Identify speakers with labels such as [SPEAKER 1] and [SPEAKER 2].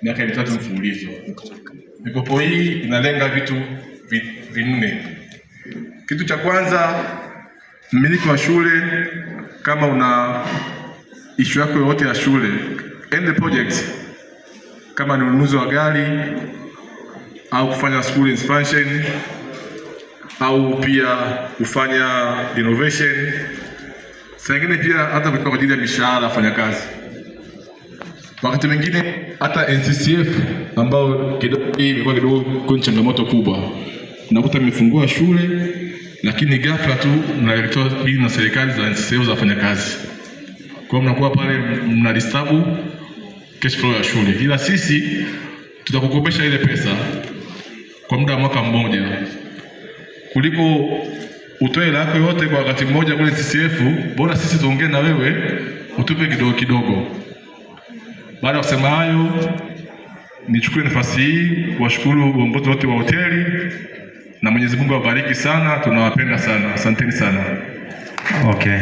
[SPEAKER 1] miaka 3 mfululizo. Mikopo hii inalenga vitu vinne. Kitu cha kwanza, mmiliki wa shule, kama una issue yako yote ya shule, end project, kama ni ununuzi wa gari au kufanya school expansion au pia kufanya renovation, sangine pia hata kwa ajili ya mishahara wafanyakazi. Wakati mwingine hata NCCF ambao kidogo hii imekuwa kidogo kuna changamoto kubwa. Unakuta mmefungua shule lakini ghafla tu mnaletewa bili na serikali za NCCF za wafanyakazi. Kwa hiyo mnakuwa pale mna disturb cash flow ya shule. Ila sisi tutakukopesha ile pesa kwa muda wa mwaka mmoja, kuliko utoe hela yako yote kwa wakati mmoja kule NCCF. Bora sisi tuongee na wewe utupe kidogo kidogo. Baada ya kusema hayo, nichukue nafasi hii kuwashukuru uongozi wote wa hoteli na Mwenyezi Mungu awabariki sana, tunawapenda sana. Asanteni sana.
[SPEAKER 2] Okay.